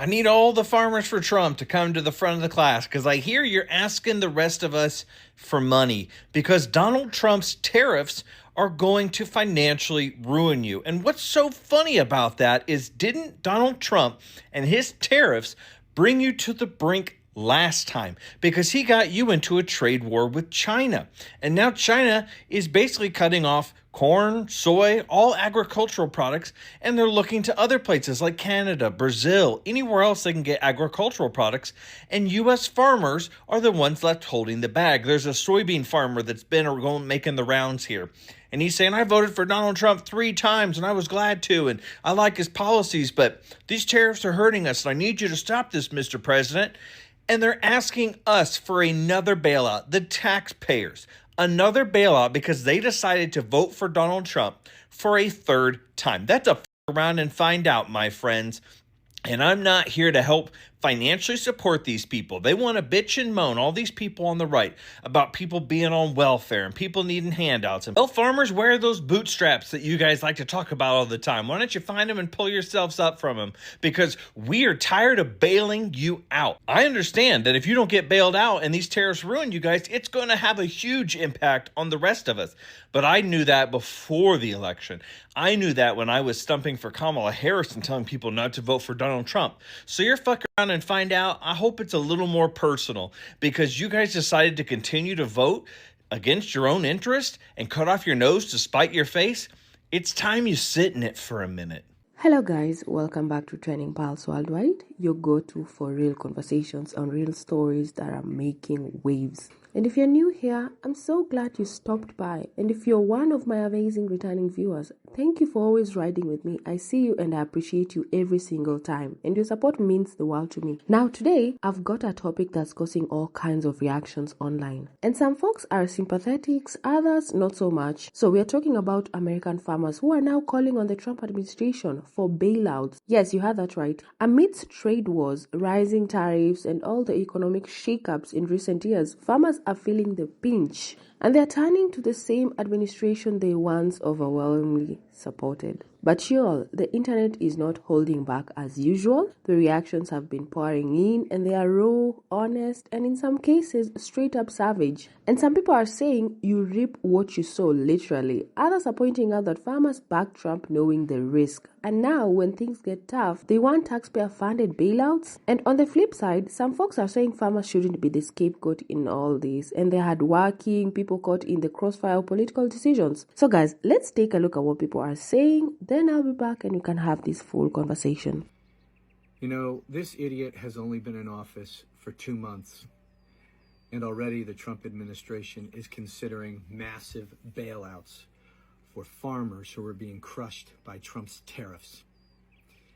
I need all the farmers for Trump to come to the front of the class because I hear you're asking the rest of us for money because Donald Trump's tariffs are going to financially ruin you. And what's so funny about that is didn't Donald Trump and his tariffs bring you to the brink last time because he got you into a trade war with China. And now China is basically cutting off corn, soy, all agricultural products, and they're looking to other places like Canada, Brazil, anywhere else they can get agricultural products, and U.S. farmers are the ones left holding the bag. There's a soybean farmer that's been making the rounds here, and he's saying, I voted for Donald Trump 3 times, and I was glad to, and I like his policies, but these tariffs are hurting us, and I need you to stop this, Mr. President. And they're asking us for another bailout, the taxpayers, another bailout because they decided to vote for Donald Trump for a 3rd time. That's a around and find out, my friends. And I'm not here to help financially support these people. They want to bitch and moan, all these people on the right, about people being on welfare and people needing handouts. And farmers wear those bootstraps that you guys like to talk about all the time. Why don't you find them and pull yourselves up from them? Because we are tired of bailing you out. I understand that if you don't get bailed out and these tariffs ruin you guys, it's going to have a huge impact on the rest of us. But I knew that before the election. I knew that when I was stumping for Kamala Harris and telling people not to vote for Donald Trump. So you're fucking around and find out. I hope it's a little more personal because you guys decided to continue to vote against your own interest and cut off your nose to spite your face. It's time you sit in it for a minute. Hello guys, welcome back to Trending Pulse Worldwide, your go-to for real conversations on real stories that are making waves. And if you're new here, I'm so glad you stopped by. And if you're one of my amazing returning viewers, thank you for always riding with me. I see you and I appreciate you every single time. And your support means the world to me. Now today, I've got a topic that's causing all kinds of reactions online. And some folks are sympathetic, others not so much. So we're talking about American farmers who are now calling on the Trump administration for bailouts. Yes, you heard that right. Amidst trade wars, rising tariffs, and all the economic shakeups in recent years, farmers are feeling the pinch, and they're turning to the same administration they once overwhelmingly supported. But y'all, the internet is not holding back as usual. The reactions have been pouring in, and they are raw, honest, and in some cases, straight up savage. And some people are saying you reap what you sow, literally. Others are pointing out that farmers back Trump knowing the risk. And now, when things get tough, they want taxpayer-funded bailouts. And on the flip side, some folks are saying farmers shouldn't be the scapegoat in all this, and they're hardworking people caught in the crossfire of political decisions. So guys, let's take a look at what people are saying. Then I'll be back and we can have this full conversation. You know, this idiot has only been in office for 2 months, and already the Trump administration is considering massive bailouts for farmers who are being crushed by Trump's tariffs.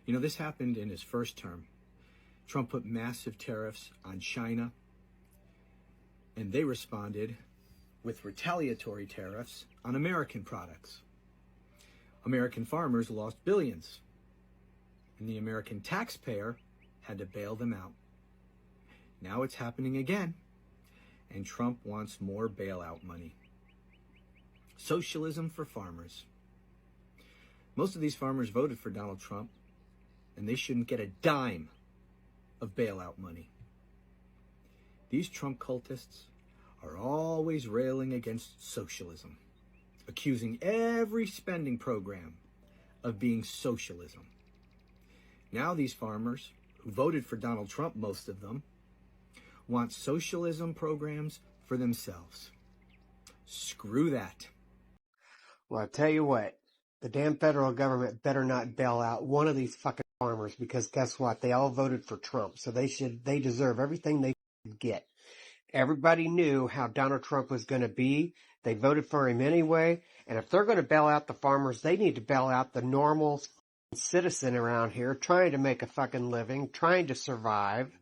You know, this happened in his first term. Trump put massive tariffs on China, and they responded with retaliatory tariffs on American products. American farmers lost billions, and the American taxpayer had to bail them out. Now it's happening again, and Trump wants more bailout money. Socialism for farmers. Most of these farmers voted for Donald Trump, and they shouldn't get a dime of bailout money. These Trump cultists are always railing against socialism, accusing every spending program of being socialism. Now these farmers, who voted for Donald Trump, most of them, want socialism programs for themselves. Screw that. Well, I tell you what, the damn federal government better not bail out one of these fucking farmers, because guess what? They all voted for Trump, so they deserve everything they get. Everybody knew how Donald Trump was going to be. They voted for him anyway. And if they're going to bail out the farmers, they need to bail out the normal citizen around here trying to make a fucking living, trying to survive.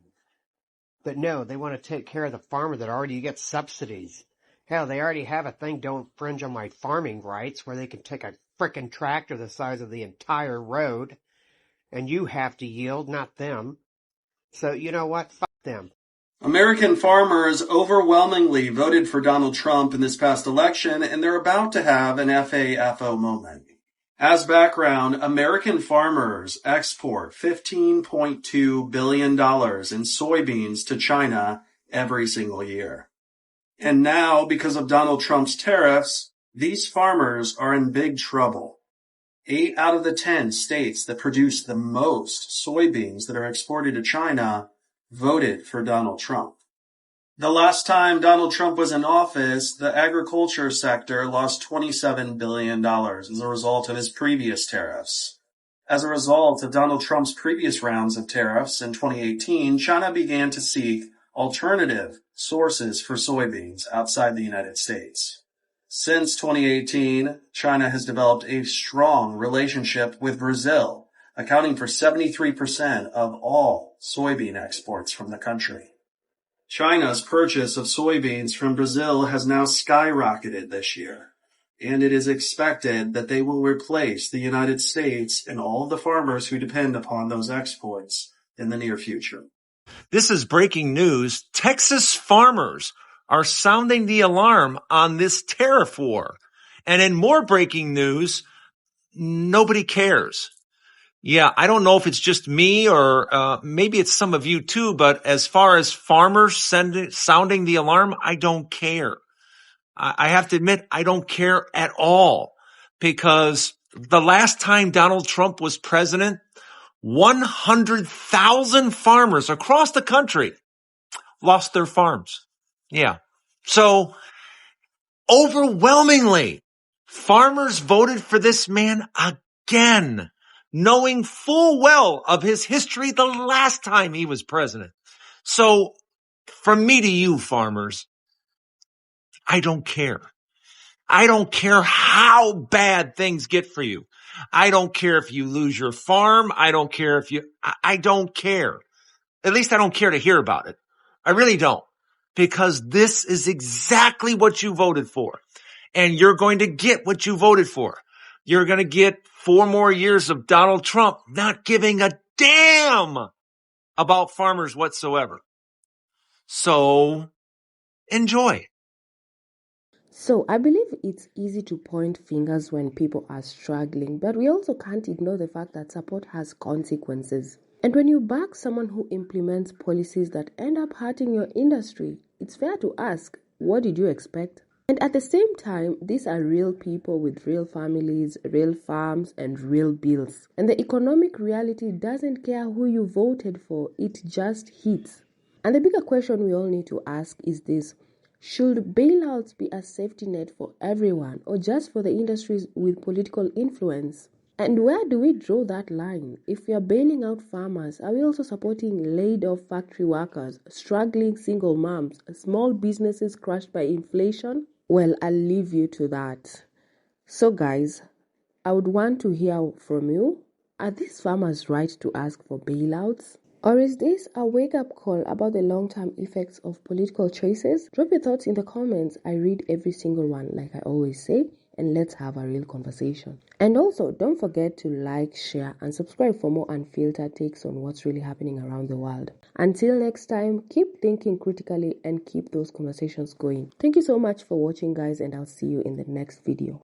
But no, they want to take care of the farmer that already gets subsidies. Hell, they already have a thing, don't infringe on my farming rights, where they can take a frickin' tractor the size of the entire road, and you have to yield, not them. So you know what? Fuck them. American farmers overwhelmingly voted for Donald Trump in this past election, and they're about to have an fafo moment. As background, American farmers export $15.2 billion in soybeans to China every single year. And now, because of Donald Trump's tariffs, these farmers are in big trouble. 8 out of the 10 states that produce the most soybeans that are exported to China voted for Donald Trump. The last time Donald Trump was in office, the agriculture sector lost $27 billion as a result of his previous tariffs. As a result of Donald Trump's previous rounds of tariffs in 2018, China began to seek alternative sources for soybeans outside the United States. Since 2018, China has developed a strong relationship with Brazil, accounting for 73% of all soybean exports from the country. China's purchase of soybeans from Brazil has now skyrocketed this year, and it is expected that they will replace the United States and all of the farmers who depend upon those exports in the near future. This is breaking news. Texas farmers are sounding the alarm on this tariff war. And in more breaking news, nobody cares. Yeah, I don't know if it's just me or maybe it's some of you too, but as far as farmers sounding the alarm, I don't care. I have to admit, I don't care at all, because the last time Donald Trump was president, 100,000 farmers across the country lost their farms. Yeah. So overwhelmingly, farmers voted for this man again, knowing full well of his history the last time he was president. So from me to you, farmers, I don't care. I don't care how bad things get for you. I don't care if you lose your farm. I don't care if I don't care. At least I don't care to hear about it. I really don't. Because this is exactly what you voted for. And you're going to get what you voted for. You're going to get 4 more years of Donald Trump not giving a damn about farmers whatsoever. So enjoy. So I believe it's easy to point fingers when people are struggling, but we also can't ignore the fact that support has consequences. And when you back someone who implements policies that end up hurting your industry, it's fair to ask, what did you expect? And at the same time, these are real people with real families, real farms, and real bills. And the economic reality doesn't care who you voted for, it just hits. And the bigger question we all need to ask is this: should bailouts be a safety net for everyone or just for the industries with political influence? And where do we draw that line? If we are bailing out farmers, are we also supporting laid-off factory workers, struggling single moms, small businesses crushed by inflation? Well, I'll leave you to that. So guys, I would want to hear from you. Are these farmers right to ask for bailouts? Or is this a wake-up call about the long-term effects of political choices? Drop your thoughts in the comments. I read every single one, like I always say, and let's have a real conversation. And also, don't forget to like, share, and subscribe for more unfiltered takes on what's really happening around the world. Until next time, keep thinking critically and keep those conversations going. Thank you so much for watching, guys, and I'll see you in the next video.